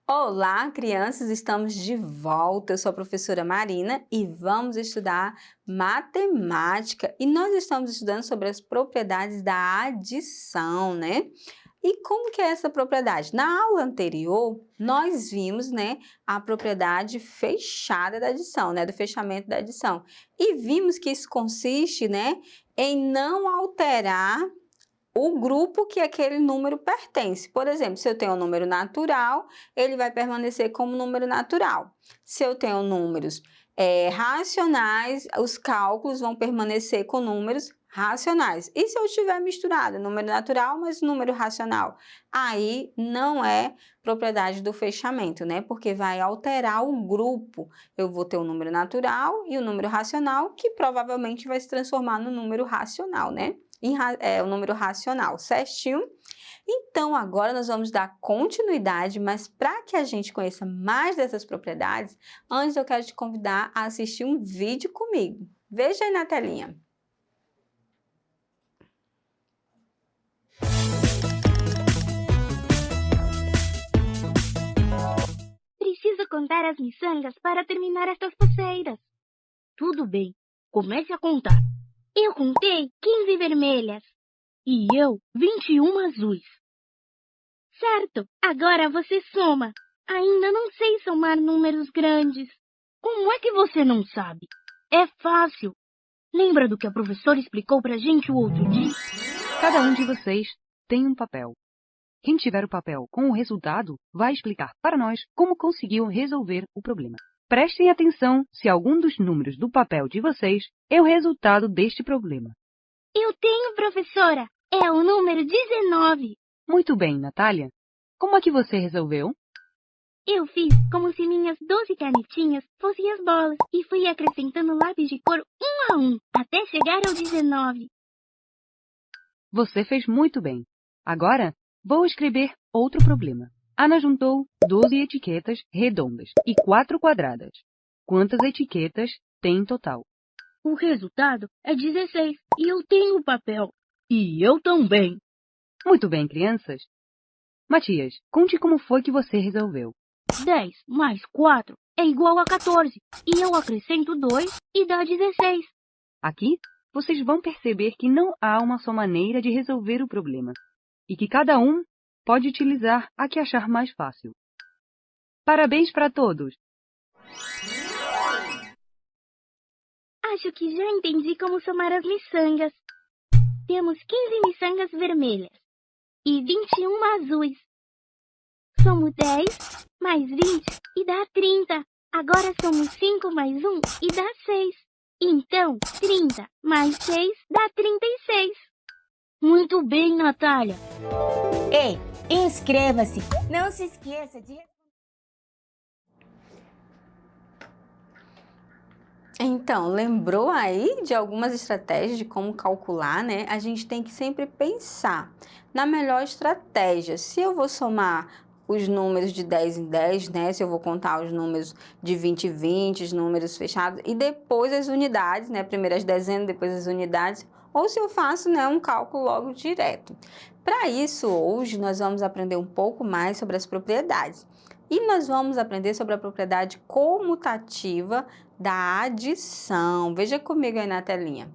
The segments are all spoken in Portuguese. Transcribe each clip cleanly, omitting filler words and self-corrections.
Olá, crianças! Estamos de volta. Eu sou a professora Marina e vamos estudar matemática. E nós estamos estudando sobre as propriedades da adição, né? E como que é essa propriedade? Na aula anterior, nós vimos, né, a propriedade fechada da adição, né, do fechamento da adição. E vimos que isso consiste, né, em não alterar o grupo que aquele número pertence. Por exemplo, se eu tenho um número natural, ele vai permanecer como número natural. Se eu tenho números racionais, os cálculos vão permanecer com números racionais. E se eu tiver misturado número natural mais número racional? Aí não é propriedade do fechamento, né? Porque vai alterar o grupo. Eu vou ter o número natural e o número racional, que provavelmente vai se transformar no número racional, né? O número racional, certinho? Então, agora nós vamos dar continuidade, mas para que a gente conheça mais dessas propriedades, antes eu quero te convidar a assistir um vídeo comigo. Veja aí na telinha. Preciso contar as miçangas para terminar estas pulseiras. Tudo bem, comece a contar. Eu contei 15 vermelhas. E eu 21 azuis. Certo, agora você soma. Ainda não sei somar números grandes. Como é que você não sabe? É fácil. Lembra do que a professora explicou pra gente o outro dia? Cada um de vocês tem um papel. Quem tiver o papel com o resultado vai explicar para nós como conseguiu resolver o problema. Prestem atenção se algum dos números do papel de vocês é o resultado deste problema. Eu tenho, professora. É o número 19. Muito bem, Natália. Como é que você resolveu? Eu fiz como se minhas 12 canetinhas fossem as bolas e fui acrescentando lápis de cor um a um, até chegar ao 19. Você fez muito bem. Agora, vou escrever outro problema. Ana juntou 12 etiquetas redondas e 4 quadradas. Quantas etiquetas tem em total? O resultado é 16 e eu tenho o papel. E eu também. Muito bem, crianças. Matias, conte como foi que você resolveu. 10 mais 4 é igual a 14. E eu acrescento 2 e dá 16. Aqui, vocês vão perceber que não há uma só maneira de resolver o problema e que cada um pode utilizar a que achar mais fácil. Parabéns para todos! Acho que já entendi como somar as miçangas. Temos 15 miçangas vermelhas e 21 azuis. Somo 10 mais 20 e dá 30. Agora somo 5 mais 1 e dá 6. Então, 30 mais 6 dá 36. Muito bem, Natália. Ei, inscreva-se! Não se esqueça de... Então, lembrou aí de algumas estratégias de como calcular, né? A gente tem que sempre pensar na melhor estratégia. Se eu vou somar os números de 10 em 10, né? Se eu vou contar os números de 20 em 20, os números fechados, e depois as unidades, né? Primeiro as dezenas, depois as unidades, ou se eu faço, né, um cálculo logo direto. Para isso, hoje nós vamos aprender um pouco mais sobre as propriedades. E nós vamos aprender sobre a propriedade comutativa da adição. Veja comigo aí na telinha.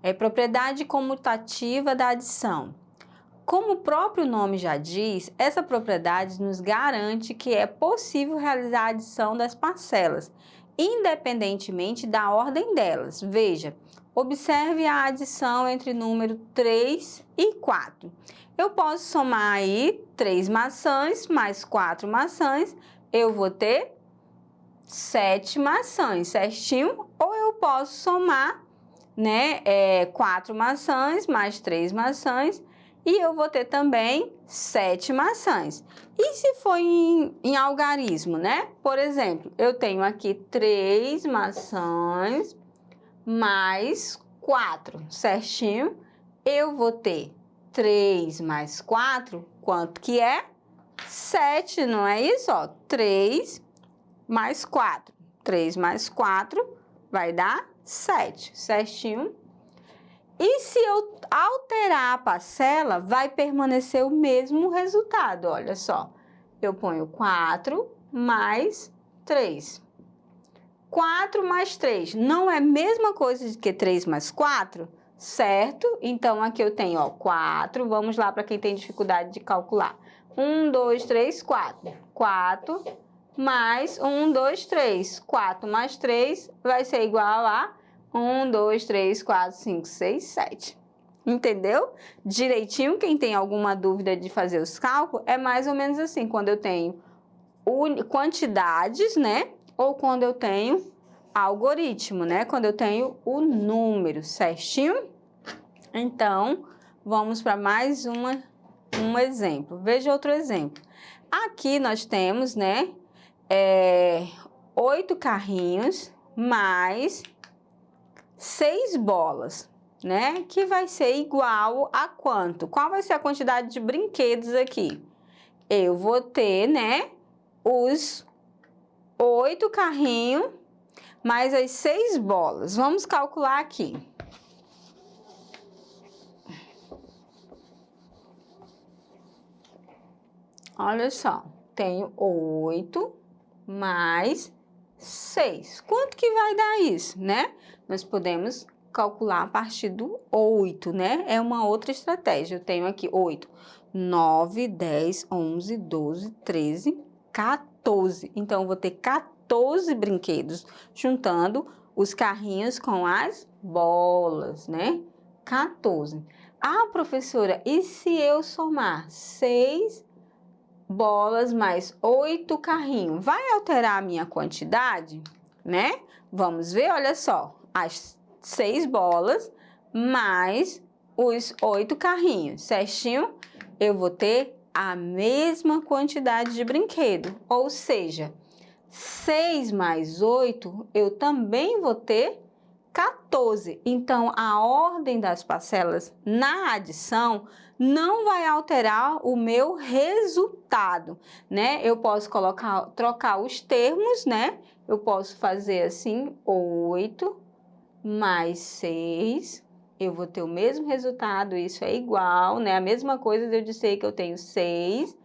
É propriedade comutativa da adição. Como o próprio nome já diz, essa propriedade nos garante que é possível realizar a adição das parcelas, independentemente da ordem delas. Veja, observe a adição entre número 3 e 4. Eu posso somar aí 3 maçãs mais 4 maçãs, eu vou ter 7 maçãs, certinho? Ou eu posso somar, né, 4 maçãs mais 3 maçãs e eu vou ter também 7 maçãs. E se for em algarismo, né? Por exemplo, eu tenho aqui 3 maçãs mais 4, certinho? Eu vou ter 3 mais 4, quanto que é? 7, não é isso? Ó, 3 mais 4. 3 mais 4 vai dar 7, certinho? E se eu alterar a parcela, vai permanecer o mesmo resultado, olha só. Eu ponho 4 mais 3. 4 mais 3 não é a mesma coisa de que 3 mais 4, certo? Então, aqui eu tenho, ó, 4. Vamos lá para quem tem dificuldade de calcular. 1, 2, 3, 4. 4 mais 1, 2, 3. 4 mais 3 vai ser igual a 1, 2, 3, 4, 5, 6, 7. Entendeu? Direitinho, quem tem alguma dúvida de fazer os cálculos, é mais ou menos assim, quando eu tenho quantidades, né? Ou quando eu tenho algoritmo, né? Quando eu tenho o número, certinho? Então, vamos para mais um exemplo. Veja outro exemplo. Aqui nós temos, né? 8 carrinhos mais 6 bolas, né? Que vai ser igual a quanto? Qual vai ser a quantidade de brinquedos aqui? Eu vou ter, né? Os 8 carrinhos mais as 6 bolas. Vamos calcular aqui. Olha só, tenho 8 mais 6. Quanto que vai dar isso, né? Nós podemos calcular a partir do 8, né? É uma outra estratégia. Eu tenho aqui 8, 9, 10, 11, 12, 13, 14. Então, eu vou ter 14 brinquedos, juntando os carrinhos com as bolas, né? 14. Ah, professora, e se eu somar 6 bolas mais 8 carrinhos? Vai alterar a minha quantidade, né? Vamos ver, olha só. As 6 bolas mais os 8 carrinhos, certinho? Eu vou ter a mesma quantidade de brinquedo, ou seja, 6 mais 8, eu também vou ter 14. Então, a ordem das parcelas na adição não vai alterar o meu resultado, né? Eu posso trocar os termos, né? Eu posso fazer assim, 8 mais 6, eu vou ter o mesmo resultado, isso é igual, né? A mesma coisa de eu dizer que eu tenho 6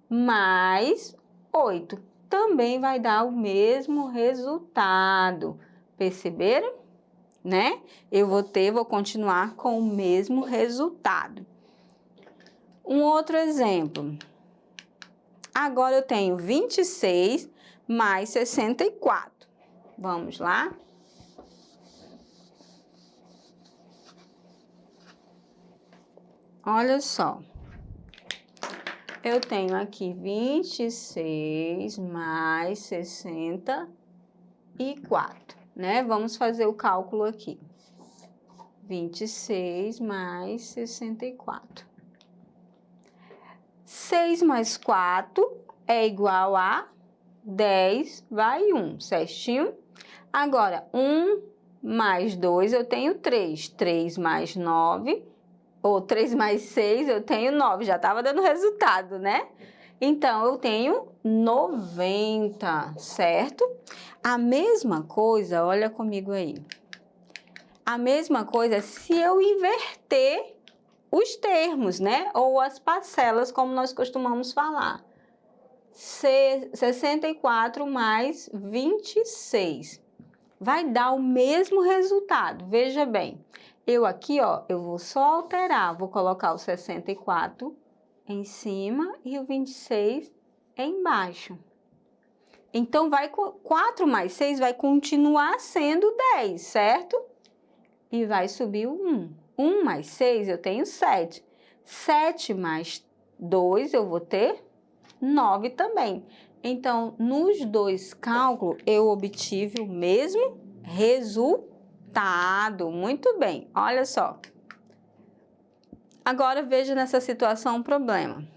mais 8. Também vai dar o mesmo resultado. Perceberam? Né? Vou continuar com o mesmo resultado. Um outro exemplo. Agora eu tenho 26 mais 64. Vamos lá? Olha só. Eu tenho aqui 26 mais 64, né? Vamos fazer o cálculo aqui. 26 mais 64. 6 mais 4 é igual a 10, vai 1, certinho? Agora, 1 mais 2 eu tenho 3. 3 mais 9, ou 3 mais 6 eu tenho 9. Já estava dando resultado, né? Então, eu tenho 90, certo? A mesma coisa, olha comigo aí. A mesma coisa se eu inverter os termos, né? Ou as parcelas, como nós costumamos falar. 64 mais 26. Vai dar o mesmo resultado. Veja bem, eu aqui, ó, eu vou só alterar. Vou colocar o 64 em cima e o 26 embaixo. Então, 4 mais 6 vai continuar sendo 10, certo? E vai subir o 1. 1 mais 6 eu tenho 7. 7 mais 2 eu vou ter 9 também. Então, nos dois cálculos, eu obtive o mesmo resultado. Muito bem, olha só. Agora, veja nessa situação um problema.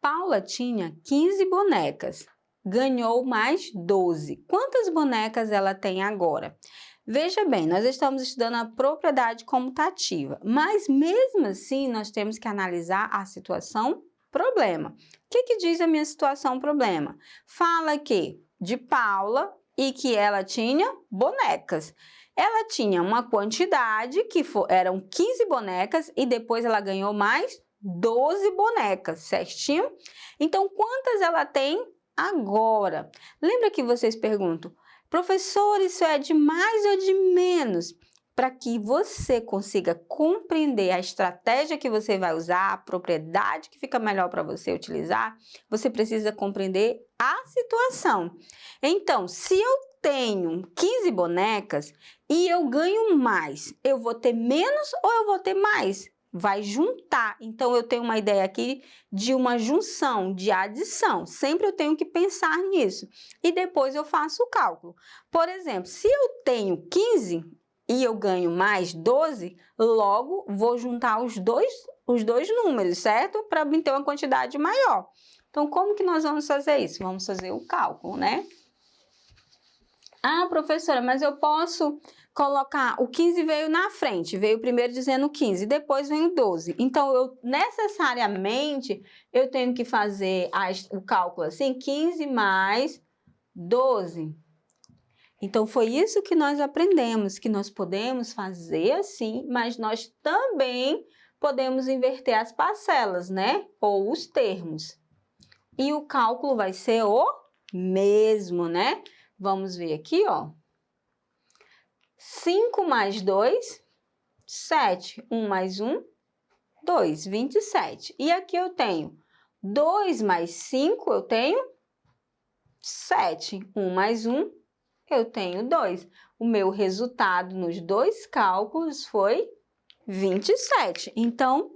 Paula tinha 15 bonecas, ganhou mais 12. Quantas bonecas ela tem agora? Veja bem, nós estamos estudando a propriedade comutativa, mas mesmo assim nós temos que analisar a situação problema. O que diz a minha situação problema? Fala que de Paula e que ela tinha bonecas. Ela tinha uma quantidade que eram 15 bonecas e depois ela ganhou mais 12 bonecas, certinho? Então, quantas ela tem agora? Lembra que vocês perguntam, professor, isso é de mais ou de menos? Para que você consiga compreender a estratégia que você vai usar, a propriedade que fica melhor para você utilizar, você precisa compreender a situação. Então, se eu tenho 15 bonecas e eu ganho mais, eu vou ter menos ou eu vou ter mais? Vai juntar. Então, eu tenho uma ideia aqui de uma junção, de adição. Sempre eu tenho que pensar nisso. E depois eu faço o cálculo. Por exemplo, se eu tenho 15 e eu ganho mais 12, logo vou juntar os dois números, certo? Para obter uma quantidade maior. Então, como que nós vamos fazer isso? Vamos fazer o cálculo, né? Ah, professora, mas eu posso colocar, o 15 veio na frente, veio primeiro dizendo 15, depois vem o 12. Então, eu necessariamente, eu tenho que fazer o cálculo assim, 15 mais 12. Então, foi isso que nós aprendemos, que nós podemos fazer assim, mas nós também podemos inverter as parcelas, né? Ou os termos. E o cálculo vai ser o mesmo, né? Vamos ver aqui, ó. 5 mais 2, 7. 1 mais 1, 2, 27. E aqui eu tenho 2 mais 5, eu tenho 7. 1 mais 1, eu tenho 2. O meu resultado nos dois cálculos foi 27. Então,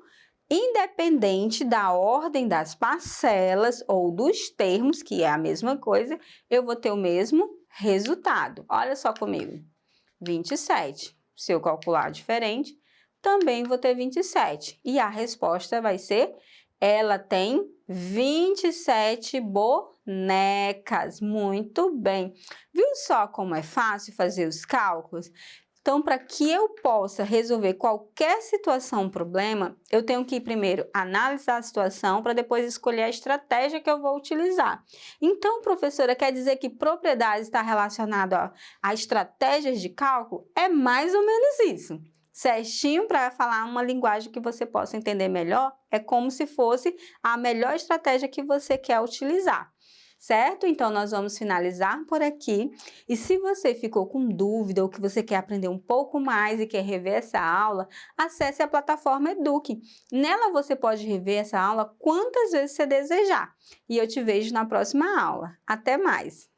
independente da ordem das parcelas ou dos termos, que é a mesma coisa, eu vou ter o mesmo resultado. Olha só comigo. 27. Se eu calcular diferente, também vou ter 27. E a resposta vai ser, ela tem 27 bonecas. Muito bem. Viu só como é fácil fazer os cálculos? Então, para que eu possa resolver qualquer situação, problema, eu tenho que primeiro analisar a situação para depois escolher a estratégia que eu vou utilizar. Então, professora, quer dizer que propriedade está relacionada a estratégias de cálculo? É mais ou menos isso. Certinho, para falar uma linguagem que você possa entender melhor, é como se fosse a melhor estratégia que você quer utilizar. Certo? Então, nós vamos finalizar por aqui. E se você ficou com dúvida ou que você quer aprender um pouco mais e quer rever essa aula, acesse a plataforma Eduque. Nela você pode rever essa aula quantas vezes você desejar. E eu te vejo na próxima aula. Até mais!